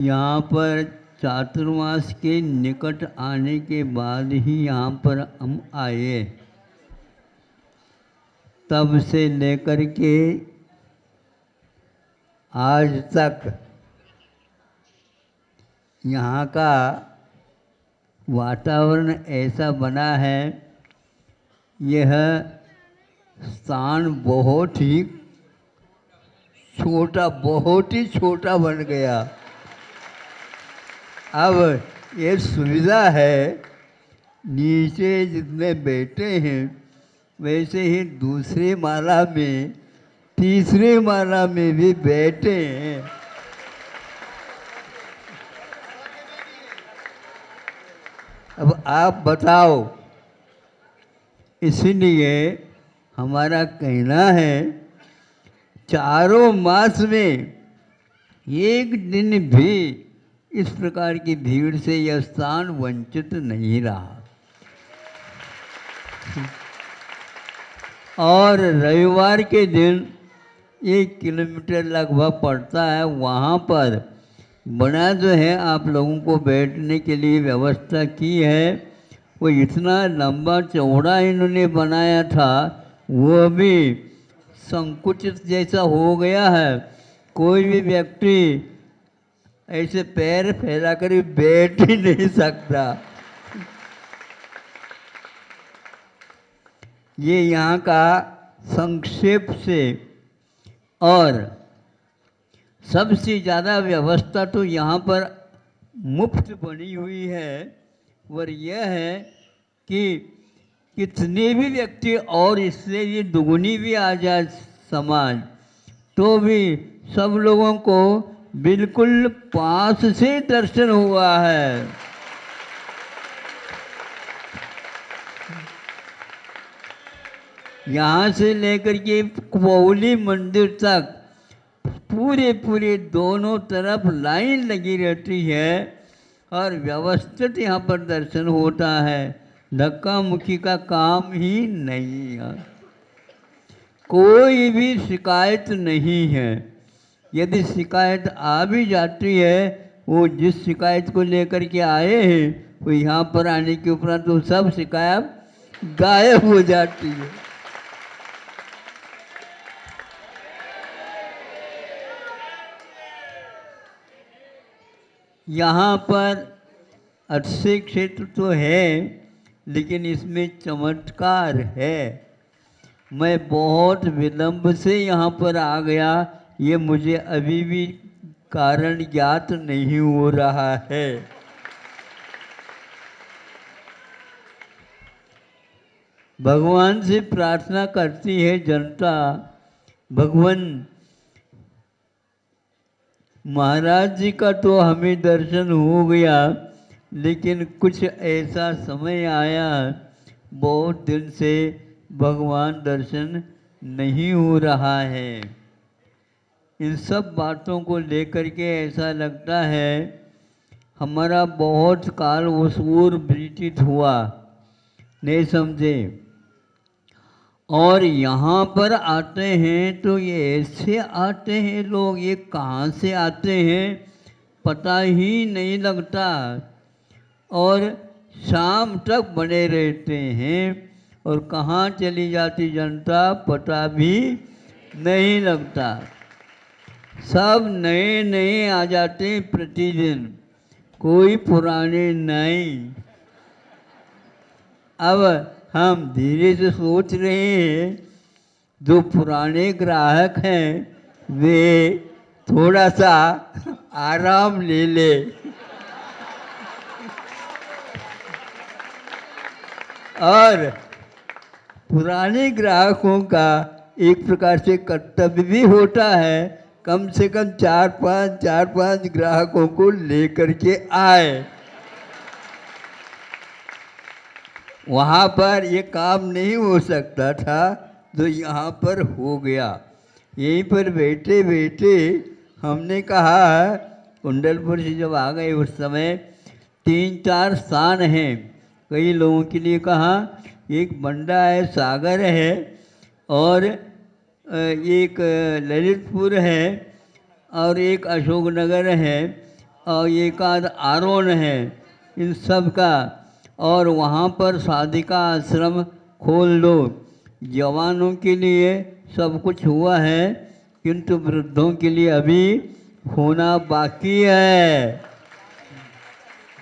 यहाँ पर चातुर्मास के निकट आने के बाद ही यहाँ पर हम आए। तब से लेकर के आज तक यहाँ का वातावरण ऐसा बना है। यह स्थान बहुत ही छोटा बन गया। अब ये सुविधा है, नीचे जितने बैठे हैं वैसे ही दूसरी माला में, तीसरी माला में भी बैठे हैं। अब आप बताओ। इसलिए हमारा कहना है, चारों मास में एक दिन भी इस प्रकार की भीड़ से यह स्थान वंचित नहीं रहा। और रविवार के दिन 1 किलोमीटर लगभग पड़ता है, वहाँ पर बना जो है, आप लोगों को बैठने के लिए व्यवस्था की है। वो इतना लंबा चौड़ा इन्होंने बनाया था, वो भी संकुचित जैसा हो गया है। कोई भी व्यक्ति ऐसे पैर फैला कर बैठ ही नहीं सकता। ये यहाँ का संक्षेप से। और सबसे ज़्यादा व्यवस्था तो यहाँ पर मुफ्त बनी हुई है। और यह है कि कितने भी व्यक्ति और इससे ये दुगुनी भी आ जाए समाज, तो भी सब लोगों को बिल्कुल पास से दर्शन हुआ है। यहाँ से लेकर के कुबौली मंदिर तक पूरे दोनों तरफ लाइन लगी रहती है और व्यवस्थित यहाँ पर दर्शन होता है। धक्का मुक्की का काम ही नहीं है। कोई भी शिकायत नहीं है। यदि शिकायत आ भी जाती है, वो जिस शिकायत को लेकर के आए हैं, वो यहाँ पर आने के उपरांत तो सब शिकायत गायब हो जाती है। यहाँ पर अच्छे क्षेत्र तो है, लेकिन इसमें चमत्कार है। मैं बहुत विलंब से यहाँ पर आ गया, ये मुझे अभी भी कारण ज्ञात नहीं हो रहा है। भगवान से प्रार्थना करती है जनता, भगवान महाराज जी का तो हमें दर्शन हो गया, लेकिन कुछ ऐसा समय आया, बहुत दिन से भगवान दर्शन नहीं हो रहा है। इन सब बातों को लेकर के ऐसा लगता है हमारा बहुत काल उस ओर व्यतीत हुआ, नहीं समझे। और यहाँ पर आते हैं तो ये ऐसे आते हैं लोग, ये कहाँ से आते हैं पता ही नहीं लगता। और शाम तक बने रहते हैं और कहाँ चली जाती जनता पता भी नहीं लगता। सब नए नए आ जाते हैं प्रतिदिन, कोई पुराने नहीं। अब हम धीरे से सोच रहे हैं, जो पुराने ग्राहक हैं वे थोड़ा सा आराम ले ले। और पुराने ग्राहकों का एक प्रकार से कर्तव्य भी होता है, कम से कम चार पांच ग्राहकों को लेकर के आए। वहाँ पर ये काम नहीं हो सकता था, तो यहाँ पर हो गया। यहीं पर बैठे बैठे हमने कहा, कुंडलपुर से जब आ गए उस समय 3-4 स्थान हैं कई लोगों के लिए। कहा एक बंडा है, सागर है, और एक ललितपुर है, और एक अशोकनगर है। और एक आध आरोन है इन सब का, और वहाँ पर साधिका आश्रम खोल दो। जवानों के लिए सब कुछ हुआ है, किंतु वृद्धों के लिए अभी होना बाकी है।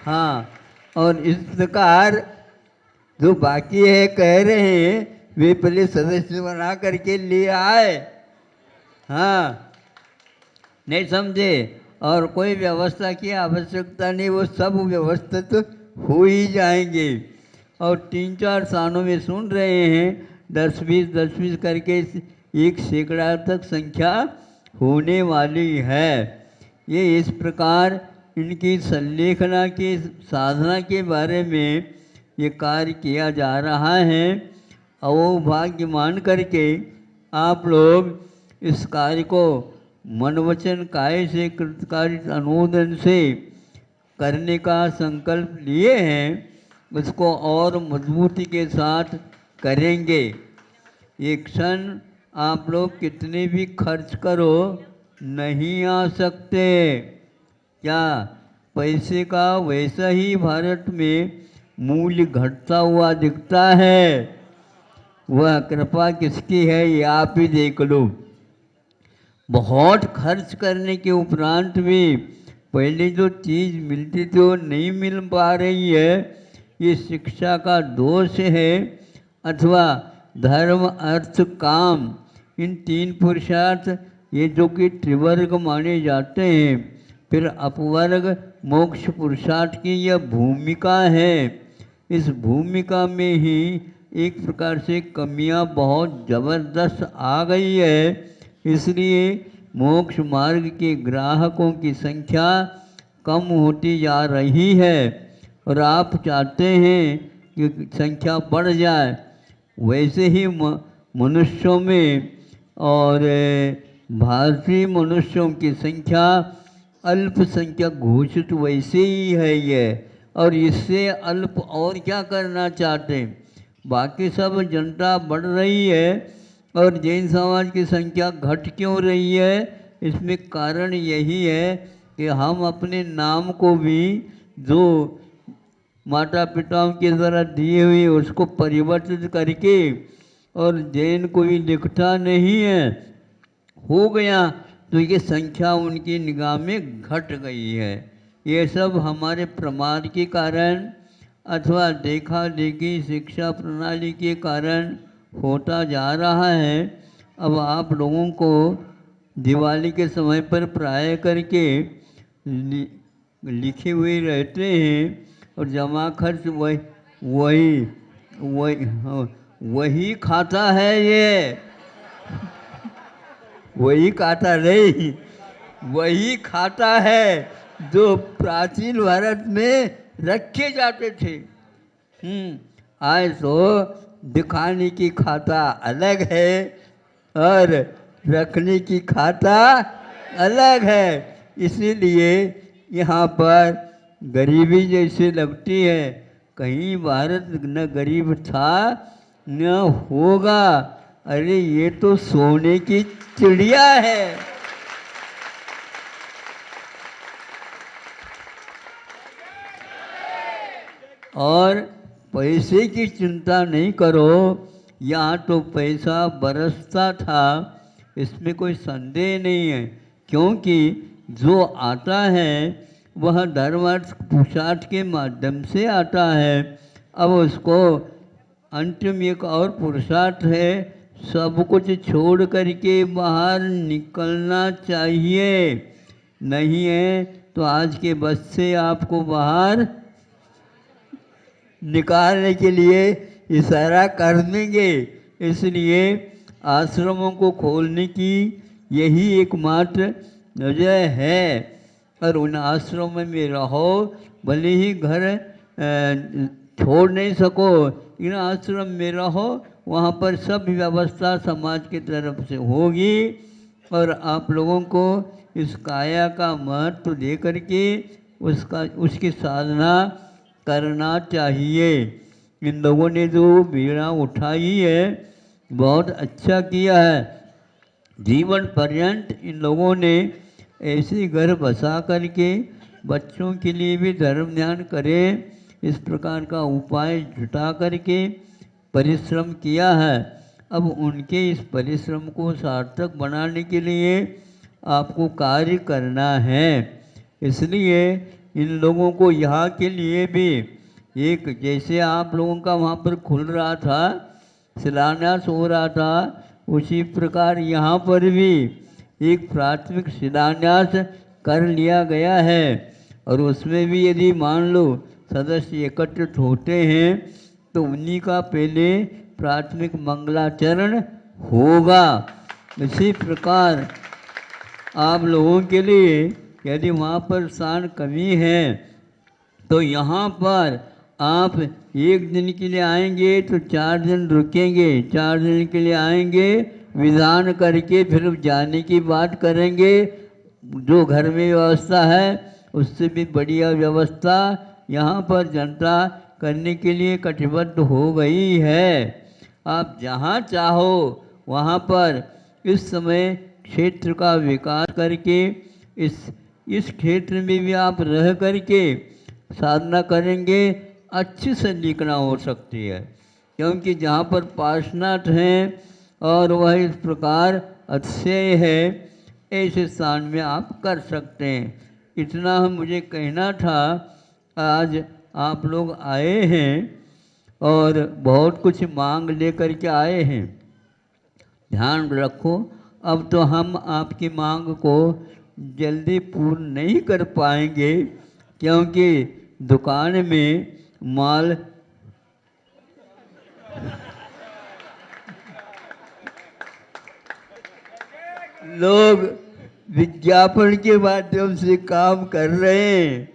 हाँ, और इस प्रकार जो बाकी है कह रहे हैं वे पहले सदस्य बना करके ले आए। हाँ, नहीं समझे? और कोई व्यवस्था की आवश्यकता नहीं, वो सब व्यवस्थित हो ही जाएंगे। और 3-4 स्थानों में सुन रहे हैं 10-20 करके 1 सैकड़ा तक संख्या होने वाली है। ये इस प्रकार इनकी संलेखना की साधना के बारे में ये कार्य किया जा रहा है। और वो भाग्य मान करके आप लोग इस कार्य को मन वचन काय से कृतकार्य अनुमोदन से करने का संकल्प लिए हैं, उसको और मजबूती के साथ करेंगे। ये क्षण आप लोग कितने भी खर्च करो नहीं आ सकते। क्या पैसे का वैसा ही भारत में मूल्य घटता हुआ दिखता है? वह कृपा किसकी है ये आप ही देख लो। बहुत खर्च करने के उपरांत भी पहले जो चीज़ मिलती थी वो नहीं मिल पा रही है। ये शिक्षा का दोष है, अथवा धर्म अर्थ काम इन 3 पुरुषार्थ ये जो कि त्रिवर्ग माने जाते हैं, फिर अपवर्ग मोक्ष पुरुषार्थ की यह भूमिका है। इस भूमिका में ही एक प्रकार से कमियां बहुत ज़बरदस्त आ गई है। इसलिए मोक्ष मार्ग के ग्राहकों की संख्या कम होती जा रही है, और आप चाहते हैं कि संख्या बढ़ जाए। वैसे ही मनुष्यों में और भारतीय मनुष्यों की संख्या अल्पसंख्यक घोषित वैसे ही है ये, और इससे अल्प और क्या करना चाहते हैं? बाकी सब जनता बढ़ रही है और जैन समाज की संख्या घट क्यों रही है? इसमें कारण यही है कि हम अपने नाम को भी जो माता पिताओं के द्वारा दिए हुए उसको परिवर्तित करके, और जैन कोई लिखता नहीं है हो गया, तो ये संख्या उनकी निगाह में घट गई है। ये सब हमारे प्रमाद के कारण अथवा देखा देखी शिक्षा प्रणाली के कारण होता जा रहा है। अब आप लोगों को दिवाली के समय पर प्राय करके लिखे हुए रहते हैं, और जमा खर्च वही खाता है ये वही खाता नहीं, वही खाता है जो प्राचीन भारत में रखे जाते थे। आज तो दिखाने की खाता अलग है और रखने की खाता अलग है। इसीलिए यहाँ पर गरीबी जैसे लगती है। कहीं भारत न गरीब था न होगा। अरे ये तो सोने की चिड़िया है। और पैसे की चिंता नहीं करो, यहाँ तो पैसा बरसता था, इसमें कोई संदेह नहीं है। क्योंकि जो आता है वह धर्मार्थ पुरुषार्थ के माध्यम से आता है। अब उसको अंतिम एक और पुरुषार्थ है, सब कुछ छोड़ करके बाहर निकलना चाहिए। नहीं है तो आज के बस से आपको बाहर निकालने के लिए इशारा कर देंगे। इसलिए आश्रमों को खोलने की यही एकमात्र वजह है। और उन आश्रमों में रहो, भले ही घर छोड़ नहीं सको, इन आश्रम में रहो, वहाँ पर सब व्यवस्था समाज की तरफ से होगी। और आप लोगों को इस काया का महत्व दे करके उसकी साधना करना चाहिए। इन लोगों ने जो बीड़ा उठाई है बहुत अच्छा किया है। जीवन पर्यंत इन लोगों ने ऐसे घर बसा करके बच्चों के लिए भी धर्म ध्यान करें, इस प्रकार का उपाय जुटा करके परिश्रम किया है। अब उनके इस परिश्रम को सार्थक बनाने के लिए आपको कार्य करना है। इसलिए इन लोगों को यहाँ के लिए भी एक, जैसे आप लोगों का वहाँ पर खुल रहा था, शिलान्यास हो रहा था, उसी प्रकार यहाँ पर भी एक प्राथमिक शिलान्यास कर लिया गया है। और उसमें भी यदि मान लो सदस्य एकत्रित होते हैं तो उन्हीं का पहले प्राथमिक मंगलाचरण होगा। इसी प्रकार आप लोगों के लिए यदि वहाँ पर स्थान कमी है तो यहाँ पर आप एक दिन के लिए आएंगे तो 4 दिन रुकेंगे, 4 दिन के लिए आएंगे, विधान करके फिर जाने की बात करेंगे। जो घर में व्यवस्था है उससे भी बढ़िया व्यवस्था यहाँ पर जनता करने के लिए कटिबद्ध हो गई है। आप जहाँ चाहो वहाँ पर इस समय क्षेत्र का विकास करके इस क्षेत्र में भी आप रह करके साधना करेंगे, अच्छी संलिकना हो सकती है। क्योंकि जहाँ पर पार्षनाथ हैं और वह इस प्रकार अतिशय है, ऐसे स्थान में आप कर सकते हैं। इतना हम मुझे कहना था। आज आप लोग आए हैं और बहुत कुछ मांग लेकर के आए हैं। ध्यान रखो, अब तो हम आपकी मांग को जल्दी पूर्ण नहीं कर पाएंगे, क्योंकि दुकान में माल लोग विज्ञापन के माध्यम से काम कर रहे हैं।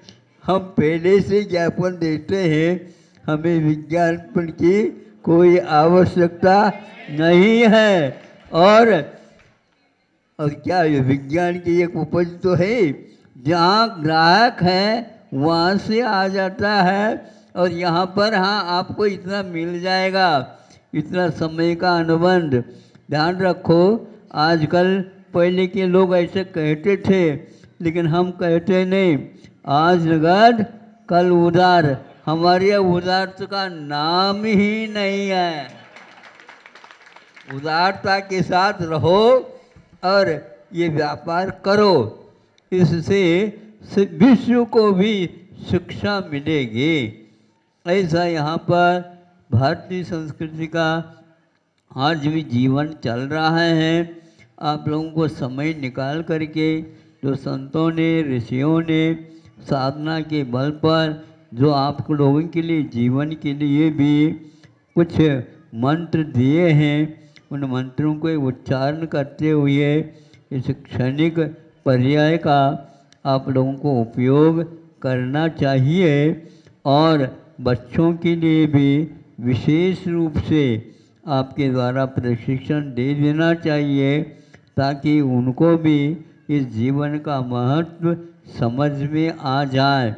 हम पहले से ज्ञापन देते हैं, हमें विज्ञापन की कोई आवश्यकता नहीं है। और क्या ये विज्ञान की एक उपज तो है, जहाँ ग्राहक है वहाँ से आ जाता है और यहाँ पर हाँ आपको इतना मिल जाएगा, इतना समय का अनुबंध। ध्यान रखो, आजकल पहले के लोग ऐसे कहते थे, लेकिन हम कहते नहीं। आज नगद कल उधार, हमारे यहाँ उदारता का नाम ही नहीं है। उदारता के साथ रहो और ये व्यापार करो, इससे विश्व को भी शिक्षा मिलेगी। ऐसा यहाँ पर भारतीय संस्कृति का आज भी जीवन चल रहा है। आप लोगों को समय निकाल करके जो संतों ने, ऋषियों ने साधना के बल पर जो आप लोगों के लिए जीवन के लिए भी कुछ मंत्र दिए हैं, उन मंत्रों को उच्चारण करते हुए इस क्षणिक पर्याय का आप लोगों को उपयोग करना चाहिए। और बच्चों के लिए भी विशेष रूप से आपके द्वारा प्रशिक्षण दे देना चाहिए, ताकि उनको भी इस जीवन का महत्व समझ में आ जाए।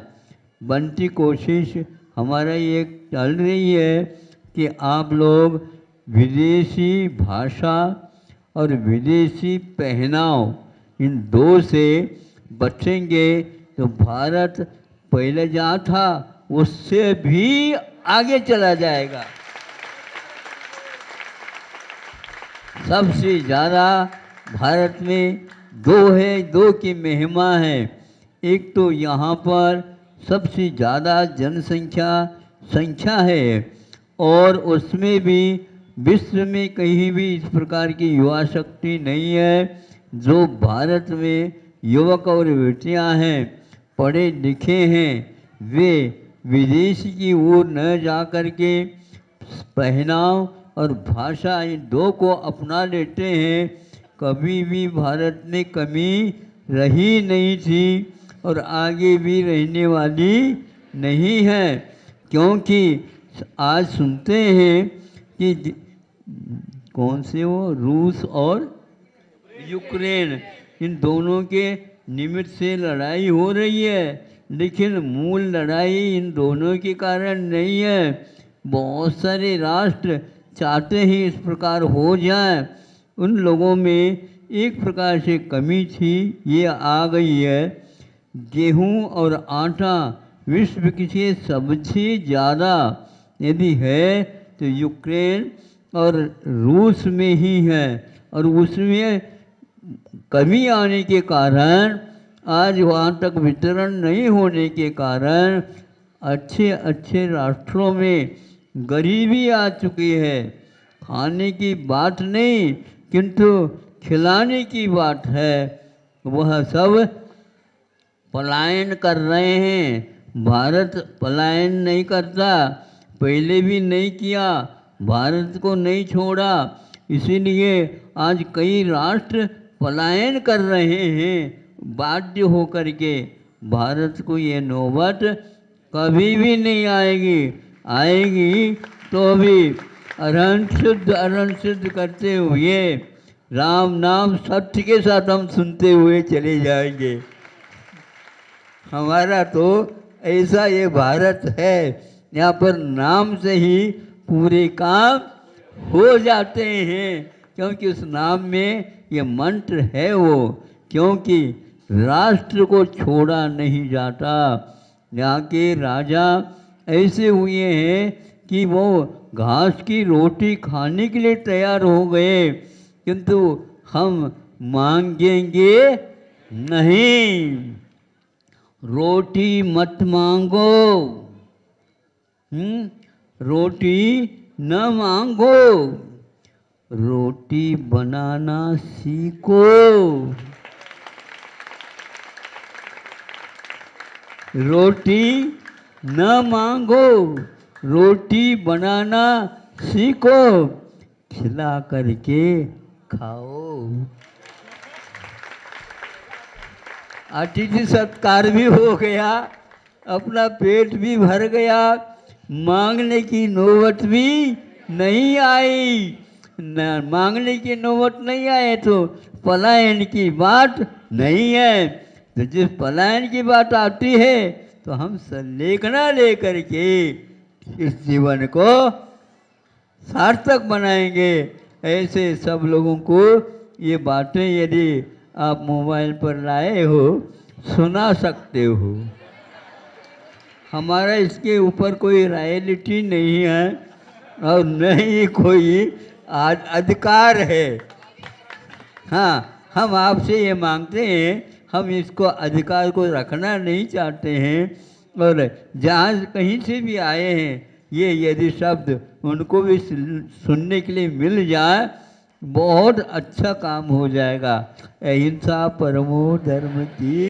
बनती कोशिश हमारा ये चल रही है कि आप लोग विदेशी भाषा और विदेशी पहनाव, इन दो से बचेंगे तो भारत पहले जहाँ था उससे भी आगे चला जाएगा। सबसे ज़्यादा भारत में दो की महिमा है। एक तो यहाँ पर सबसे ज़्यादा संख्या है, और उसमें भी विश्व में कहीं भी इस प्रकार की युवा शक्ति नहीं है। जो भारत में युवक और युवतियाँ हैं, पढ़े लिखे हैं, वे विदेश की ओर न जा कर के पहनाव और भाषा, इन दो को अपना लेते हैं। कभी भी भारत में कमी रही नहीं थी और आगे भी रहने वाली नहीं है। क्योंकि आज सुनते हैं कि कौन से वो रूस और यूक्रेन, इन दोनों के निमित्त से लड़ाई हो रही है, लेकिन मूल लड़ाई इन दोनों के कारण नहीं है। बहुत सारे राष्ट्र चाहते ही इस प्रकार हो जाए। उन लोगों में एक प्रकार से कमी थी, ये आ गई है। गेहूं और आटा विश्व की सबसे ज़्यादा यदि है तो यूक्रेन और रूस में ही है, और उसमें कमी आने के कारण आज वहाँ तक वितरण नहीं होने के कारण अच्छे अच्छे राष्ट्रों में गरीबी आ चुकी है। खाने की बात नहीं किंतु खिलाने की बात है। वह सब पलायन कर रहे हैं। भारत पलायन नहीं करता, पहले भी नहीं किया, भारत को नहीं छोड़ा, इसीलिए आज कई राष्ट्र पलायन कर रहे हैं बाध्य होकर के। भारत को ये नौबत कभी भी नहीं आएगी, आएगी तो भी अरण शुद्ध करते हुए राम नाम सत्य के साथ हम सुनते हुए चले जाएंगे। हमारा तो ऐसा ये भारत है, यहाँ पर नाम से ही पूरे काम हो जाते हैं, क्योंकि उस नाम में ये मंत्र है वो, क्योंकि राष्ट्र को छोड़ा नहीं जाता। यहाँ के राजा ऐसे हुए हैं कि वो घास की रोटी खाने के लिए तैयार हो गए, किंतु हम मांगेंगे नहीं। रोटी मत मांगो, रोटी न मांगो, रोटी बनाना सीखो। रोटी न मांगो, रोटी बनाना सीखो, खिला करके खाओ। अतिथि सत्कार भी हो गया, अपना पेट भी भर गया, मांगने की नौबत भी नहीं आई। न मांगने की नौबत नहीं आए तो पलायन की बात नहीं है। तो जिस पलायन की बात आती है तो हम संलेखना लेकर के इस जीवन को सार्थक बनाएंगे। ऐसे सब लोगों को ये बातें यदि आप मोबाइल पर लाए हो, सुना सकते हो। हमारा इसके ऊपर कोई रॉयल्टी नहीं है और न ही कोई अधिकार है। हाँ, हम आपसे ये मांगते हैं, हम इसको अधिकार को रखना नहीं चाहते हैं, और जहाँ कहीं से भी आए हैं ये यदि शब्द उनको भी सुनने के लिए मिल जाए, बहुत अच्छा काम हो जाएगा। अहिंसा परमो धर्म की।